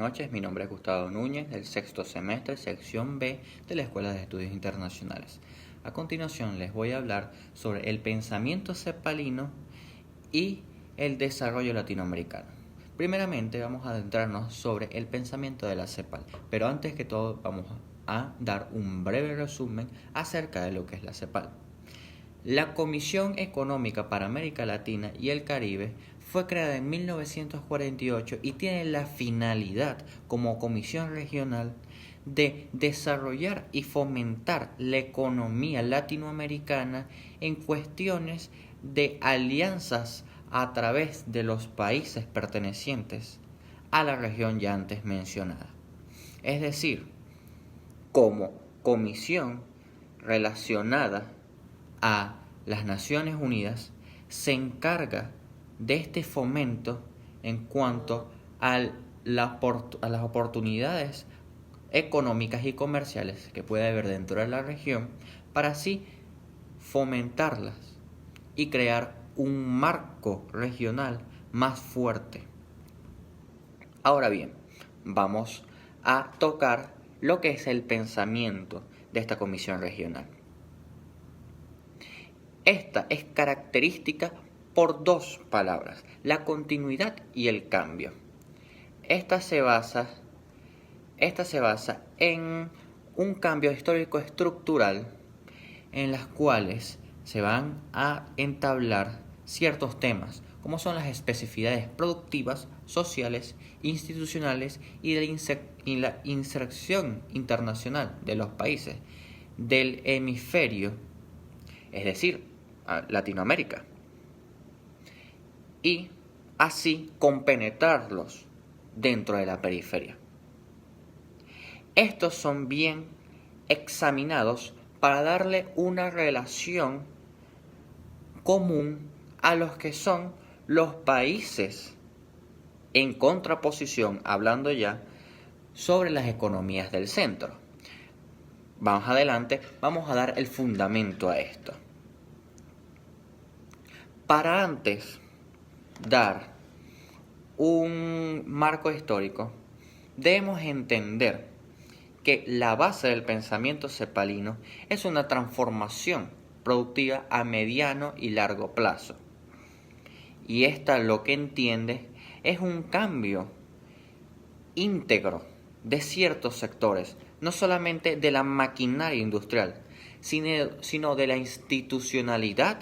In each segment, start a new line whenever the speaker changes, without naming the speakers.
noches, mi nombre es Gustavo Núñez, del sexto semestre, sección B de la Escuela de Estudios Internacionales. A continuación les voy a hablar sobre el pensamiento cepalino y el desarrollo latinoamericano. Primeramente vamos a adentrarnos sobre el pensamiento de la CEPAL, pero antes que todo vamos a dar un breve resumen acerca de lo que es la CEPAL. La Comisión Económica para América Latina y el Caribe fue creada en 1948 y tiene la finalidad como comisión regional de desarrollar y fomentar la economía latinoamericana en cuestiones de alianzas a través de los países pertenecientes a la región ya antes mencionada. Es decir, como comisión relacionada a las Naciones Unidas, se encarga de este fomento en cuanto a las oportunidades económicas y comerciales que puede haber dentro de la región, para así fomentarlas y crear un marco regional más fuerte. Ahora bien, vamos a tocar lo que es el pensamiento de esta comisión regional. Esta es característica por dos palabras, la continuidad y el cambio. Esta se basa en un cambio histórico estructural en las cuales se van a entablar ciertos temas, como son las especificidades productivas, sociales, institucionales y la inserción internacional de los países del hemisferio, es decir, a Latinoamérica, y así compenetrarlos dentro de la periferia. Estos son bien examinados para darle una relación común a los que son los países en contraposición, hablando ya sobre las economías del centro. Vamos adelante, vamos a dar el fundamento a esto. Para antes dar un marco histórico, debemos entender que la base del pensamiento cepalino es una transformación productiva a mediano y largo plazo. Y esta lo que entiende es un cambio íntegro de ciertos sectores, no solamente de la maquinaria industrial, sino de la institucionalidad,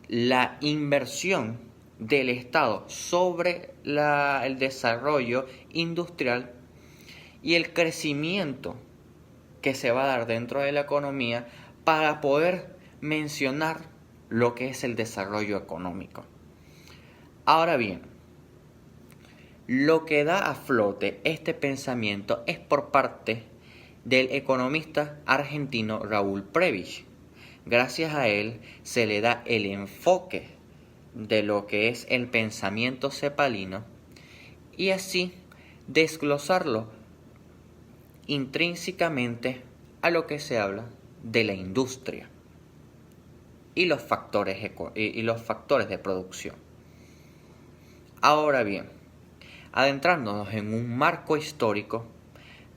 la inversión del Estado sobre el desarrollo industrial y el crecimiento que se va a dar dentro de la economía para poder mencionar lo que es el desarrollo económico. Ahora bien, lo que da a flote este pensamiento es por parte del economista argentino Raúl Prebisch. Gracias a él se le da el enfoque de lo que es el pensamiento cepalino y así desglosarlo intrínsecamente a lo que se habla de la industria y los factores de producción. Ahora bien, adentrándonos en un marco histórico,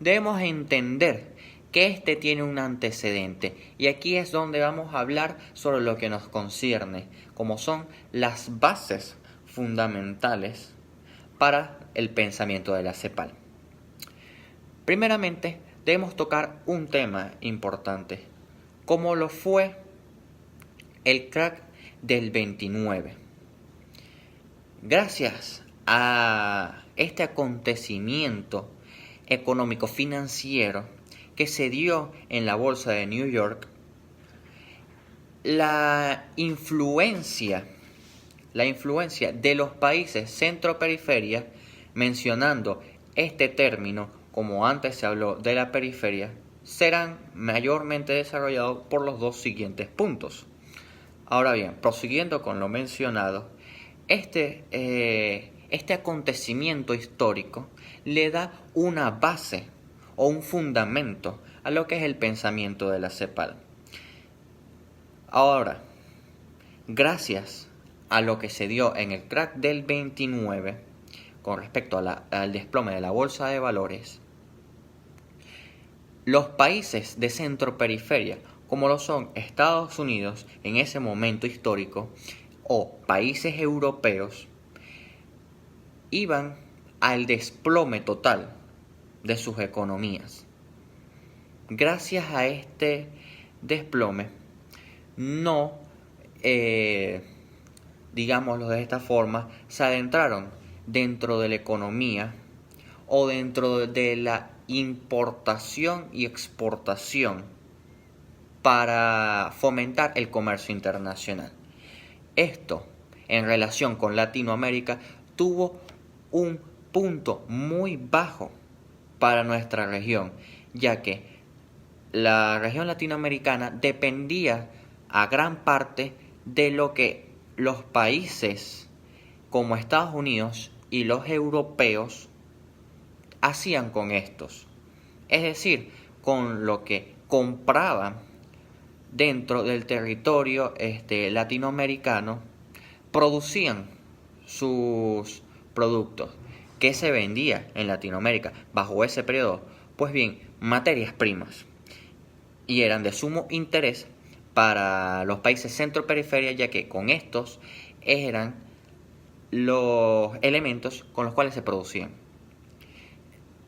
debemos entender que este tiene un antecedente, y aquí es donde vamos a hablar sobre lo que nos concierne, como son las bases fundamentales para el pensamiento de la CEPAL. Primeramente, debemos tocar un tema importante, como lo fue el crack del 29. Gracias a este acontecimiento económico-financiero que se dio en la bolsa de New York, la influencia de los países centro-periferia, mencionando este término como antes se habló de la periferia, serán mayormente desarrollados por los dos siguientes puntos. Ahora bien, prosiguiendo con lo mencionado, este acontecimiento histórico le da una base o un fundamento a lo que es el pensamiento de la CEPAL. Ahora, gracias a lo que se dio en el crack del 29, con respecto al desplome de la bolsa de valores, los países de centro-periferia, como lo son Estados Unidos en ese momento histórico, o países europeos, iban al desplome total de sus economías. Gracias a este desplome, no, digámoslo de esta forma, se adentraron dentro de la economía o dentro de la importación y exportación para fomentar el comercio internacional. Esto, en relación con Latinoamérica, tuvo un punto muy bajo para nuestra región, ya que la región latinoamericana dependía a gran parte de lo que los países como Estados Unidos y los europeos hacían con estos. Es decir, con lo que compraban dentro del territorio latinoamericano, producían sus productos. ¿Qué se vendía en Latinoamérica bajo ese periodo? Pues bien, materias primas. Y eran de sumo interés para los países centro-periferia, ya que con estos eran los elementos con los cuales se producían.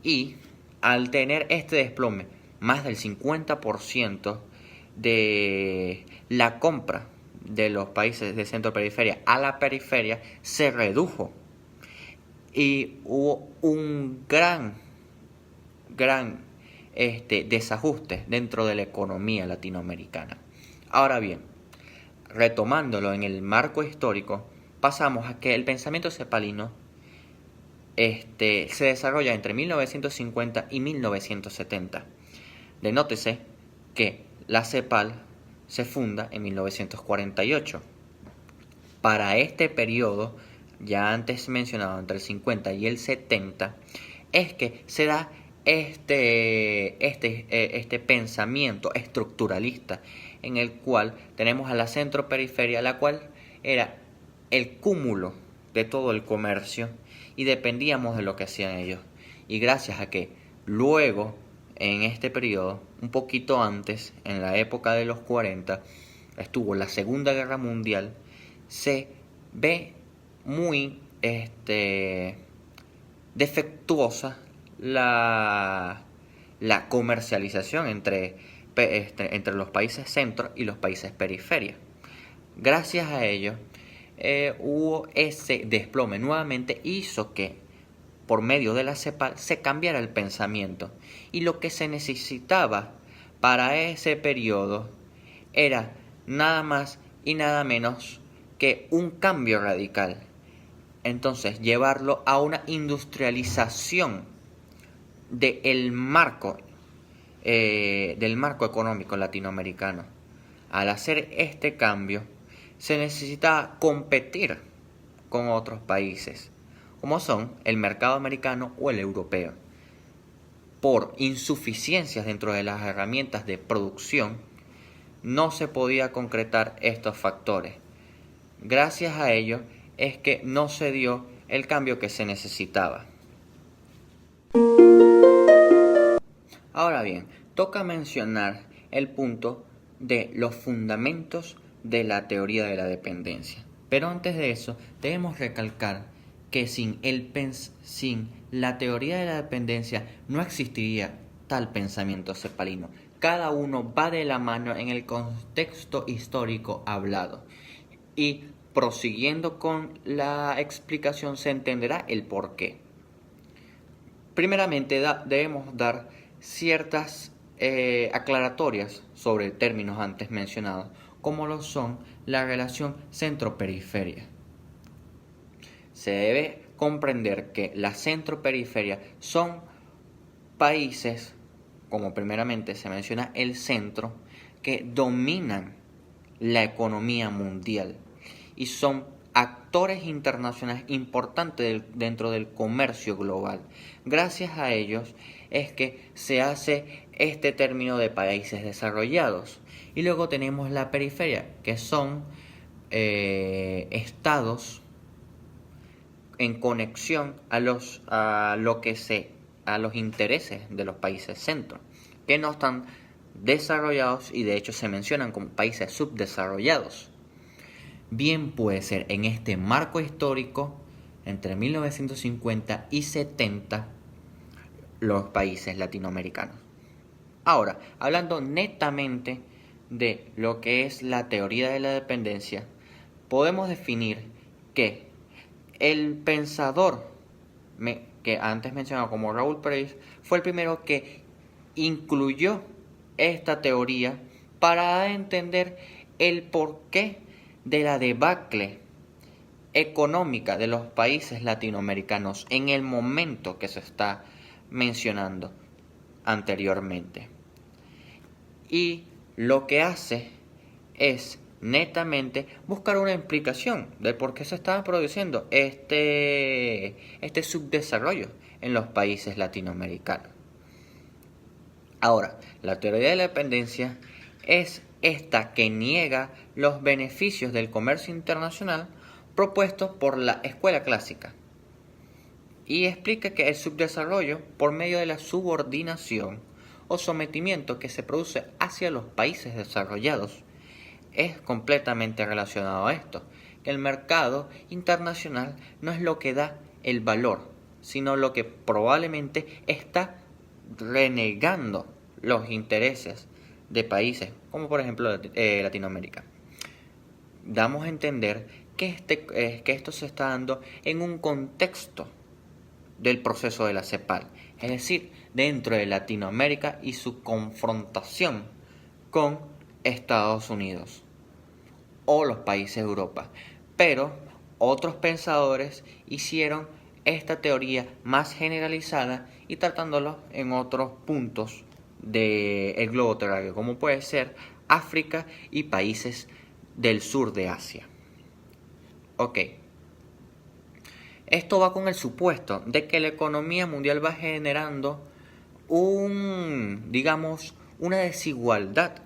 Y al tener este desplome, más del 50% de la compra de los países de centro-periferia a la periferia se redujo. Y hubo un gran desajuste dentro de la economía latinoamericana. Ahora bien, retomándolo en el marco histórico, pasamos a que el pensamiento cepalino se desarrolla entre 1950 y 1970. Denótese que la CEPAL se funda en 1948. Para este periodo, ya antes mencionado, entre el 50 y el 70, es que se da este pensamiento estructuralista en el cual tenemos a la centro-periferia, la cual era el cúmulo de todo el comercio y dependíamos de lo que hacían ellos. Y gracias a que luego, en este periodo, un poquito antes, en la época de los 40, estuvo la Segunda Guerra Mundial, se ve muy defectuosa la comercialización entre los países centro y los países periferia. Gracias a ello, hubo ese desplome. Nuevamente hizo que por medio de la CEPAL se cambiara el pensamiento, y lo que se necesitaba para ese periodo era nada más y nada menos que un cambio radical. Entonces, llevarlo a una industrialización del marco económico latinoamericano. Al hacer este cambio, se necesitaba competir con otros países, como son el mercado americano o el europeo. Por insuficiencias dentro de las herramientas de producción, no se podía concretar estos factores. Gracias a ello es que no se dio el cambio que se necesitaba. Ahora bien, toca mencionar el punto de los fundamentos de la teoría de la dependencia. Pero antes de eso, debemos recalcar que sin la teoría de la dependencia no existiría tal pensamiento cepalino. Cada uno va de la mano en el contexto histórico hablado. Y prosiguiendo con la explicación se entenderá el porqué. Primeramente debemos dar ciertas aclaratorias sobre términos antes mencionados, como lo son la relación centro-periferia. Se debe comprender que la centro-periferia son países, como primeramente se menciona el centro, que dominan la economía mundial y son actores internacionales importantes dentro del comercio global. Gracias a ellos es que se hace este término de países desarrollados. Y luego tenemos la periferia, que son estados en conexión a los intereses de los países centro, que no están desarrollados y de hecho se mencionan como países subdesarrollados. Bien puede ser en este marco histórico entre 1950 y 70 los países latinoamericanos. Ahora, hablando netamente de lo que es la teoría de la dependencia, podemos definir que el pensador que antes mencionaba como Raúl Pérez fue el primero que incluyó esta teoría para entender el porqué de la debacle económica de los países latinoamericanos en el momento que se está mencionando anteriormente. Y lo que hace es netamente buscar una explicación de por qué se estaba produciendo este subdesarrollo en los países latinoamericanos. Ahora, la teoría de la dependencia es esta que niega los beneficios del comercio internacional propuestos por la escuela clásica y explica que el subdesarrollo, por medio de la subordinación o sometimiento que se produce hacia los países desarrollados, es completamente relacionado a esto, que el mercado internacional no es lo que da el valor, sino lo que probablemente está renegando los intereses de países, como por ejemplo Latinoamérica. Damos a entender que esto se está dando en un contexto del proceso de la CEPAL, es decir, dentro de Latinoamérica y su confrontación con Estados Unidos o los países de Europa. Pero otros pensadores hicieron esta teoría más generalizada y tratándolo en otros puntos del globo terráqueo, como puede ser África y países del sur de Asia. Ok. Esto va con el supuesto de que la economía mundial va generando una desigualdad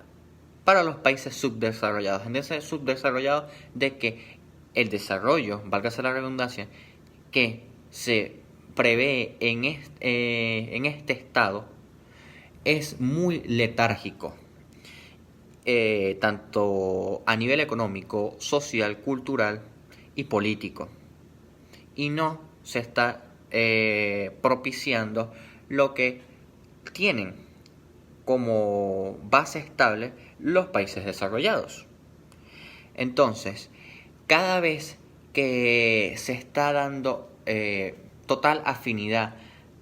para los países subdesarrollados. En ese subdesarrollado de que el desarrollo, válgase la redundancia, que se prevé en este estado es muy letárgico, tanto a nivel económico, social, cultural y político. Y no se está propiciando lo que tienen como base estable los países desarrollados. Entonces, cada vez que se está dando total afinidad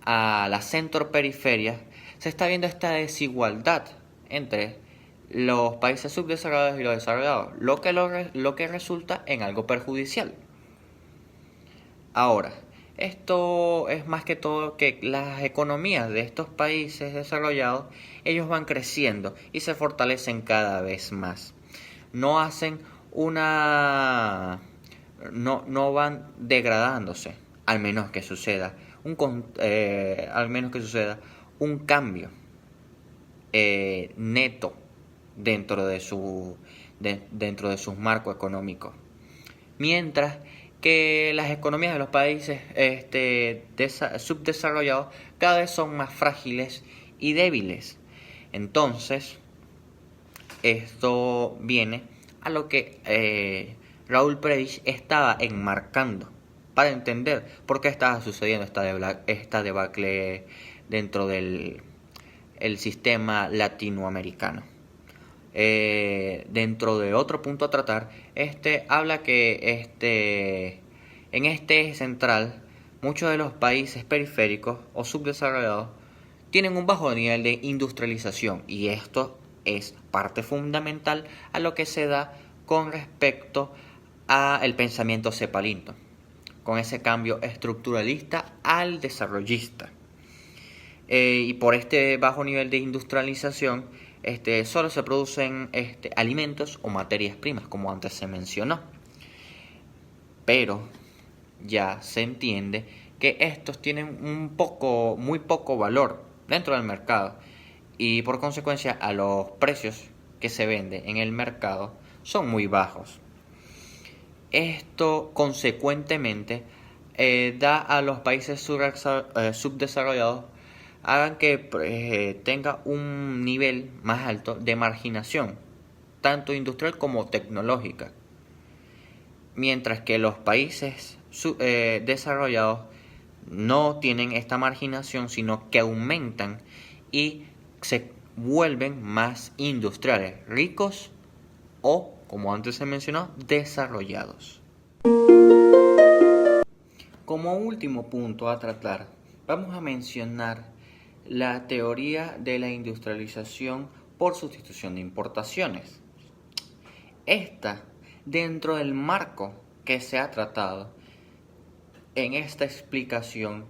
a la centro-periferia, se está viendo esta desigualdad entre los países subdesarrollados y los desarrollados, lo que resulta en algo perjudicial. Ahora, esto es más que todo que las economías de estos países desarrollados, ellos van creciendo y se fortalecen cada vez más. No hacen no van degradándose, al menos que suceda un cambio neto dentro de sus marcos económicos. Mientras que las economías de los países subdesarrollados cada vez son más frágiles y débiles. Entonces, esto viene a lo que Raúl Prebisch estaba enmarcando para entender por qué estaba sucediendo esta debacle dentro del sistema latinoamericano. Dentro de otro punto a tratar, habla que en este eje central muchos de los países periféricos o subdesarrollados tienen un bajo nivel de industrialización y esto es parte fundamental a lo que se da con respecto al pensamiento cepalino, con ese cambio estructuralista al desarrollista. Y por este bajo nivel de industrialización solo se producen alimentos o materias primas, como antes se mencionó. Pero ya se entiende que estos tienen muy poco valor dentro del mercado y por consecuencia a los precios que se venden en el mercado son muy bajos. Esto consecuentemente da a los países subdesarrollados hagan que tenga un nivel más alto de marginación, tanto industrial como tecnológica, mientras que los países desarrollados no tienen esta marginación, sino que aumentan y se vuelven más industriales, ricos o, como antes se mencionó, desarrollados. Como último punto a tratar, vamos a mencionar la teoría de la industrialización por sustitución de importaciones. Esta, dentro del marco que se ha tratado en esta explicación,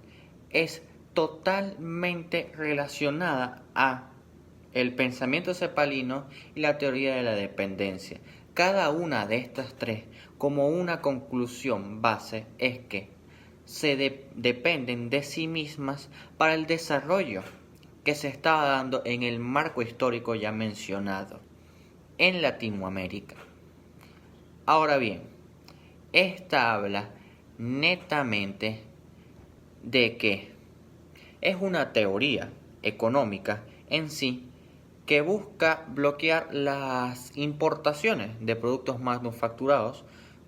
es totalmente relacionada a el pensamiento cepalino y la teoría de la dependencia. Cada una de estas tres, como una conclusión base, es que dependen de sí mismas para el desarrollo que se estaba dando en el marco histórico ya mencionado en Latinoamérica. Ahora bien, esta habla netamente de que es una teoría económica en sí que busca bloquear las importaciones de productos manufacturados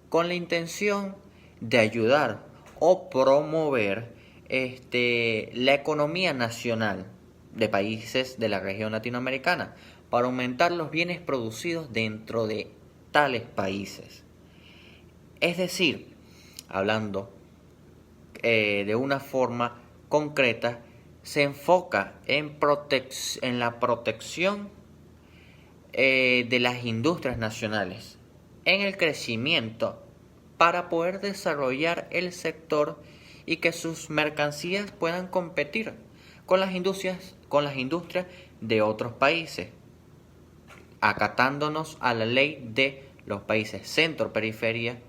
con la intención de ayudar o promover la economía nacional de países de la región latinoamericana para aumentar los bienes producidos dentro de tales países. Es decir, hablando de una forma concreta, se enfoca en la protección de las industrias nacionales, en el crecimiento para poder desarrollar el sector y que sus mercancías puedan competir con las industrias de otros países, acatándonos a la ley de los países centro-periferia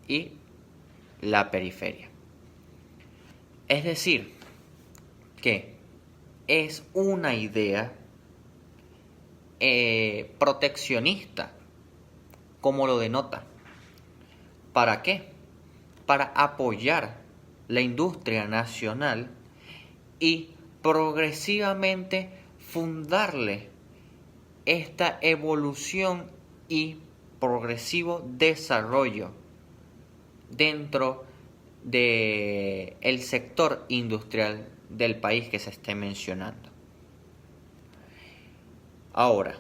y la periferia. Es decir, que es una idea proteccionista, como lo denota. ¿Para qué? Para apoyar la industria nacional y progresivamente fundarle esta evolución y progresivo desarrollo dentro del sector industrial del país que se esté mencionando. Ahora,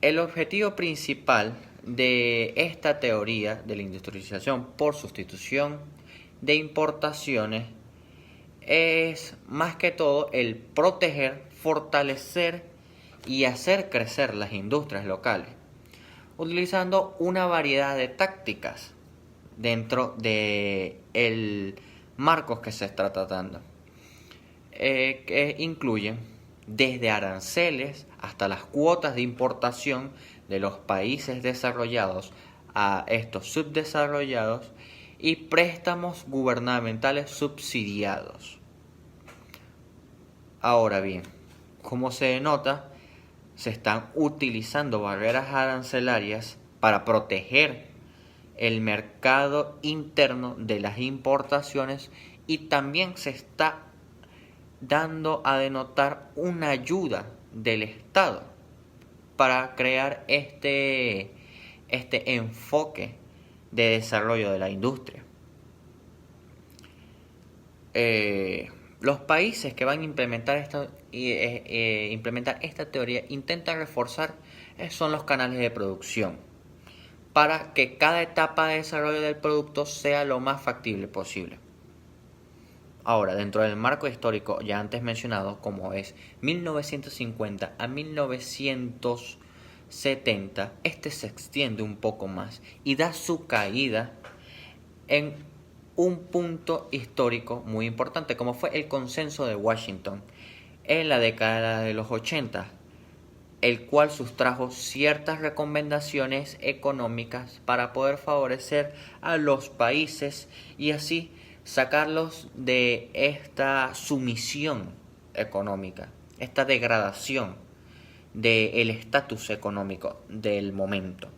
el objetivo principal de esta teoría de la industrialización por sustitución de importaciones es más que todo el proteger, fortalecer y hacer crecer las industrias locales, utilizando una variedad de tácticas dentro de el marco que se está tratando, que incluyen desde aranceles hasta las cuotas de importación de los países desarrollados a estos subdesarrollados y préstamos gubernamentales subsidiados. Ahora bien, como se denota, se están utilizando barreras arancelarias para proteger el mercado interno de las importaciones y también se está dando a denotar una ayuda del Estado para crear este enfoque de desarrollo de la industria. Los países que van a implementar esta teoría intentan reforzar son los canales de producción para que cada etapa de desarrollo del producto sea lo más factible posible. Ahora, dentro del marco histórico ya antes mencionado, como es 1950 a 1970, este se extiende un poco más y da su caída en un punto histórico muy importante, como fue el Consenso de Washington en la década de los 80, el cual sustrajo ciertas recomendaciones económicas para poder favorecer a los países y así sacarlos de esta sumisión económica, esta degradación del estatus económico del momento.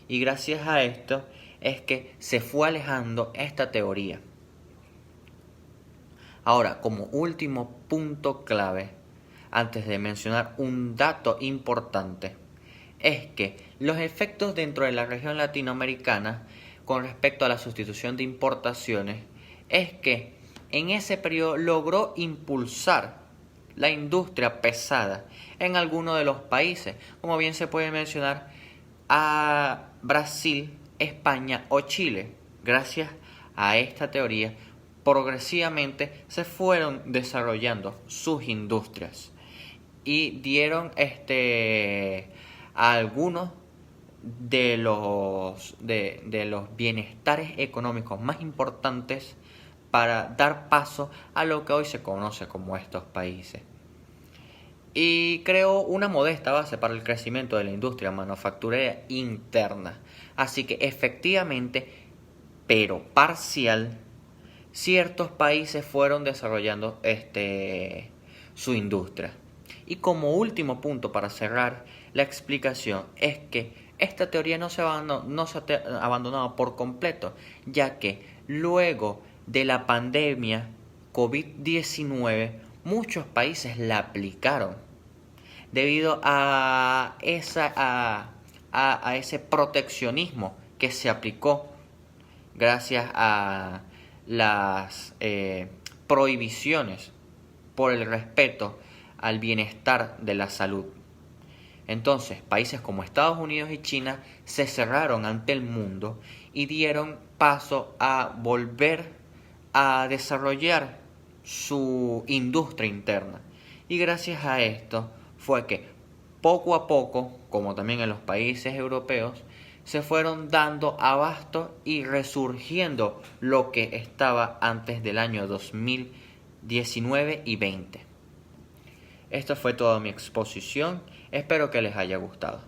Y gracias a esto es que se fue alejando esta teoría Ahora, como último punto clave, antes de mencionar un dato importante, es que los efectos dentro de la región latinoamericana con respecto a la sustitución de importaciones es que en ese periodo logró impulsar la industria pesada en algunos de los países, como bien se puede mencionar a Brasil, España o Chile. Gracias a esta teoría, progresivamente se fueron desarrollando sus industrias y dieron a algunos de los bienestares económicos más importantes para dar paso a lo que hoy se conoce como estos países. Y creó una modesta base para el crecimiento de la industria manufacturera interna. Así que efectivamente, pero parcial, ciertos países fueron desarrollando su industria. Y como último punto para cerrar la explicación es que esta teoría no se ha abandonado por completo, ya que luego de la pandemia COVID-19 muchos países la aplicaron debido a ese proteccionismo que se aplicó gracias a las prohibiciones por el respeto al bienestar de la salud. Entonces, países como Estados Unidos y China se cerraron ante el mundo y dieron paso a volver a desarrollar su industria interna. Y gracias a esto fue que poco a poco, como también en los países europeos, se fueron dando abasto y resurgiendo lo que estaba antes del año 2019 y 20. Esto fue toda mi exposición, espero que les haya gustado.